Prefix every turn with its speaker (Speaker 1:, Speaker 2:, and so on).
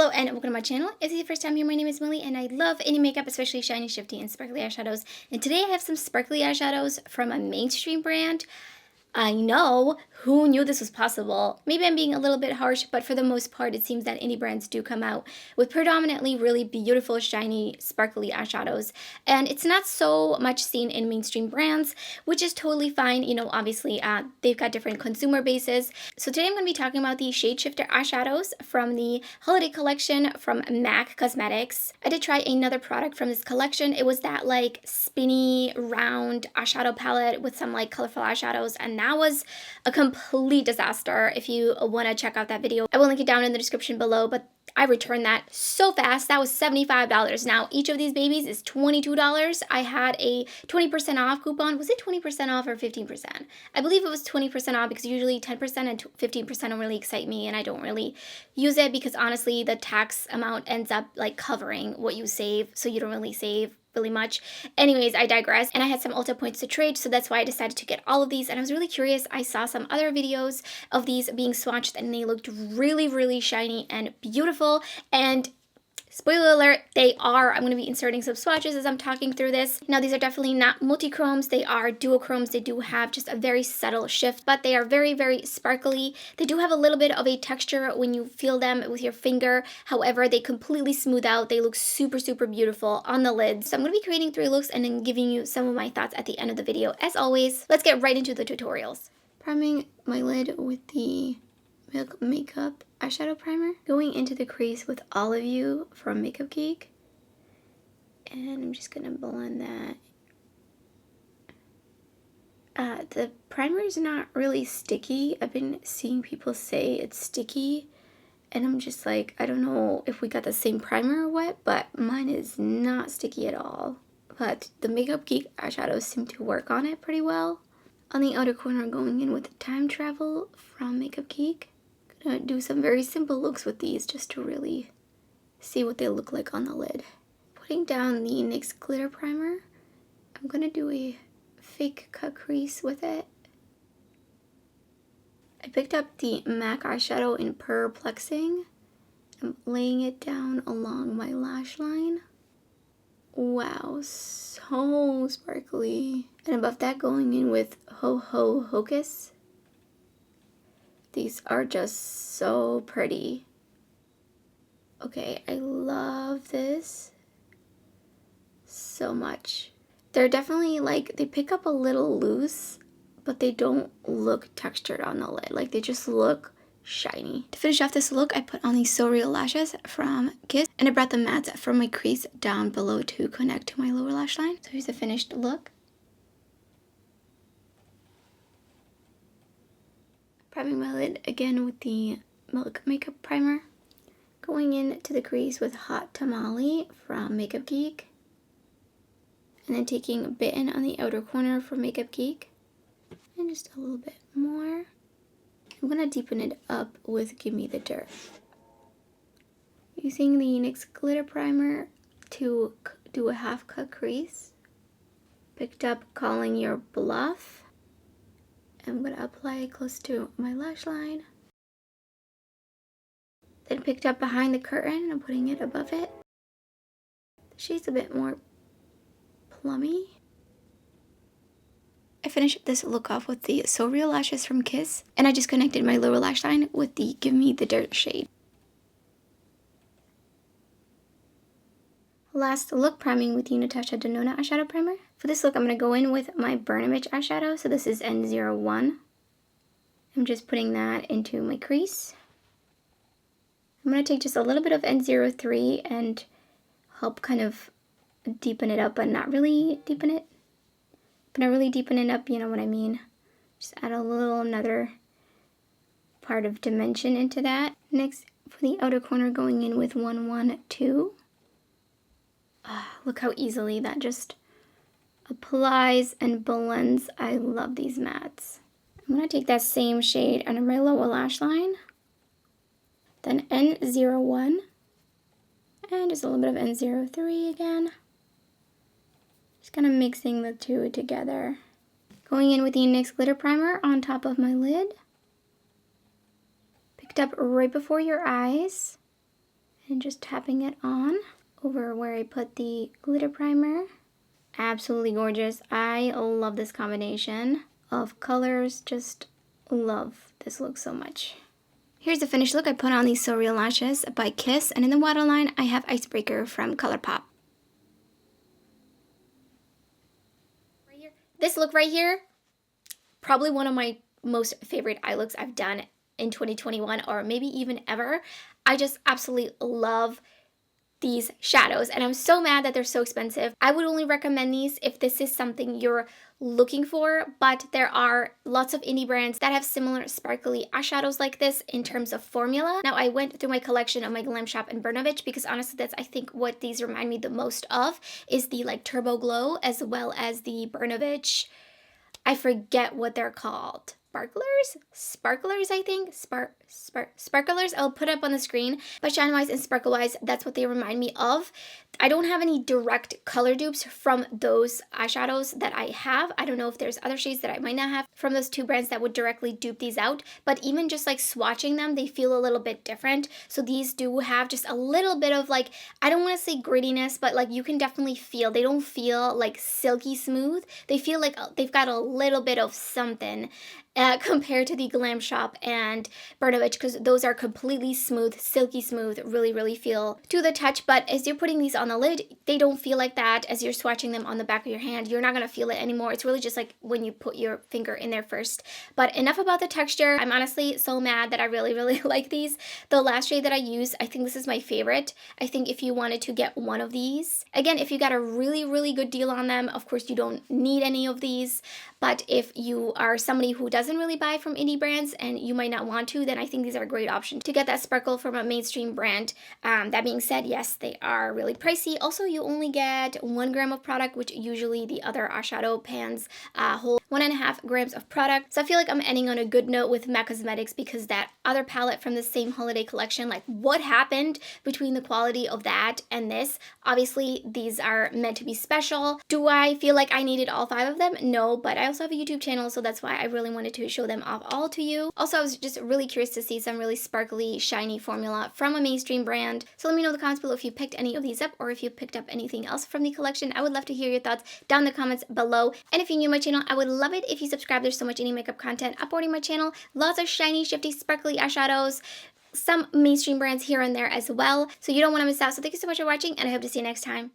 Speaker 1: Hello and welcome to my channel. If this is the first time here, my name is Millie and I love any makeup, especially shiny, shifty, and sparkly eyeshadows. And today I have some sparkly eyeshadows from a mainstream brand. I know, who knew this was possible? Maybe I'm being a little bit harsh, but for the most part, it seems that indie brands do come out with predominantly really beautiful, shiny, sparkly eyeshadows. And it's not so much seen in mainstream brands, which is totally fine. You know, obviously, they've got different consumer bases. So today I'm going to be talking about the Shadeshifter eyeshadows from the holiday collection from MAC Cosmetics. I did try another product from this collection. It was that like spinny, round eyeshadow palette with some like colorful eyeshadows, and that was a complete disaster. If you want to check out that video, I will link it down in the description below, but I returned that so fast. That was $75. Now, each of these babies is $22. I had a 20% off coupon. Was it 20% off or 15%? I believe it was 20% off because usually 10% and 15% don't really excite me, and I don't really use it because honestly, the tax amount ends up like covering what you save, so you don't really save really much. Anyways, I digress, and I had some Ulta points to trade, so that's why I decided to get all of these, and I was really curious. I saw some other videos of these being swatched and they looked really, really shiny and beautiful, and spoiler alert, they are. I'm going to be inserting some swatches as I'm talking through this. Now, these are definitely not multi-chromes. They are duochromes. They do have just a very subtle shift, but they are very, very sparkly. They do have a little bit of a texture when you feel them with your finger. However, they completely smooth out. They look super, super beautiful on the lids. So I'm going to be creating 3 looks and then giving you some of my thoughts at the end of the video. As always, let's get right into the tutorials. Priming my lid with the Milk Makeup eyeshadow primer, going into the crease with All of You from Makeup Geek, and I'm just gonna blend that. The primer is not really sticky. I've been seeing people say it's sticky, and I'm just like, I don't know if we got the same primer or what, but mine is not sticky at all. But the Makeup Geek eyeshadows seem to work on it pretty well. On the outer corner, going in with Time Travel from Makeup Geek. Gonna do some very simple looks with these just to really see what they look like on the lid. Putting down the NYX glitter primer, I'm gonna do a fake cut crease with it. I picked up the MAC eyeshadow in Prrrplexing. I'm laying it down along my lash line. Wow, so sparkly. And above that, going in with Ho Hocus. These are just so pretty. Okay, I love this so much. They're definitely like, they pick up a little loose, but they don't look textured on the lid. Like, they just look shiny. To finish off this look, I put on these So Real lashes from Kiss, and I brought the mattes from my crease down below to connect to my lower lash line. So here's the finished look. Priming my lid again with the Milk Makeup Primer. Going into the crease with Hot Tamale from Makeup Geek. And then taking Bitten on the outer corner from Makeup Geek. And just a little bit more. I'm going to deepen it up with Give Me the Dirt. Using the NYX Glitter Primer to do a half cut crease. Picked up Calling Your Bluff. I'm going to apply it close to my lash line. Then picked up Behind the Curtain and I'm putting it above it. The shade's a bit more plummy. I finished this look off with the So Real lashes from Kiss, and I just connected my lower lash line with the Give Me the Dirt shade. Last look, priming with the Natasha Denona eyeshadow primer. For this look, I'm going to go in with my Burn Image eyeshadow. So this is N01. I'm just putting that into my crease. I'm going to take just a little bit of N03 and help kind of deepen it up, but not really deepen it. But not really deepen it up, you know what I mean. Just add a little another part of dimension into that. Next, for the outer corner, going in with 112. Look how easily that just applies and blends. I love these mattes. I'm going to take that same shade under my lower lash line. Then N01. And just a little bit of N03 again. Just kind of mixing the two together. Going in with the NYX Glitter Primer on top of my lid. Picked up right before your eyes. and just tapping it on over where I put the glitter primer. Absolutely gorgeous. I love this combination of colors. Just love this look so much. Here's the finished look. I put on these So Real lashes by Kiss, and in the waterline I have Icebreaker from ColourPop. Right here. This look right here, probably one of my most favorite eye looks I've done in 2021, or maybe even ever. I just absolutely love these shadows, and I'm so mad that they're so expensive. I would only recommend these if this is something you're looking for, but there are lots of indie brands that have similar sparkly eyeshadows like this in terms of formula. Now, I went through my collection of my Glam Shop and Brnovich because honestly that's I think what these remind me the most of is the like Turbo Glow, as well as the Brnovich, I forget what they're called. Sparklers, I think. Sparklers. I'll put up on the screen. But shine-wise and sparkle-wise, that's what they remind me of. I don't have any direct color dupes from those eyeshadows that I have. I don't know if there's other shades that I might not have from those two brands that would directly dupe these out. But even just like swatching them, they feel a little bit different. So these do have just a little bit of like, I don't want to say grittiness, but like you can definitely feel, they don't feel like silky smooth. They feel like they've got a little bit of something. Compared to the Glam Shop and Brnovich, because those are completely smooth, silky smooth, really feel to the touch. But as you're putting these on the lid, they don't feel like that. As you're swatching them on the back of your hand, you're not going to feel it anymore. It's really just like when you put your finger in there first. But enough about the texture. I'm honestly so mad that I really like these. The last shade that I used, I think this is my favorite. I think if you wanted to get one of these, again, if you got a really good deal on them, of course you don't need any of these. But if you are somebody who doesn't really buy from indie brands and you might not want to, then I think these are a great option to get that sparkle from a mainstream brand. That being said, yes, they are really pricey. Also, you only get 1 gram of product, which usually the other eyeshadow pans hold 1.5 grams of product. So I feel like I'm ending on a good note with MAC Cosmetics, because that other palette from the same holiday collection, like what happened between the quality of that and this? Obviously, these are meant to be special. Do I feel like I needed all 5 of them? No, but I also have a YouTube channel, so that's why I really wanted to show them off all to you. Also, I was just really curious to see some really sparkly, shiny formula from a mainstream brand. So let me know in the comments below if you picked any of these up or if you picked up anything else from the collection. I would love to hear your thoughts down in the comments below. And if you're new to my channel, I would love it if you subscribe. There's so much indie makeup content uploading my channel. Lots of shiny, shifty, sparkly eyeshadows. Some mainstream brands here and there as well. So you don't want to miss out. So thank you so much for watching, and I hope to see you next time.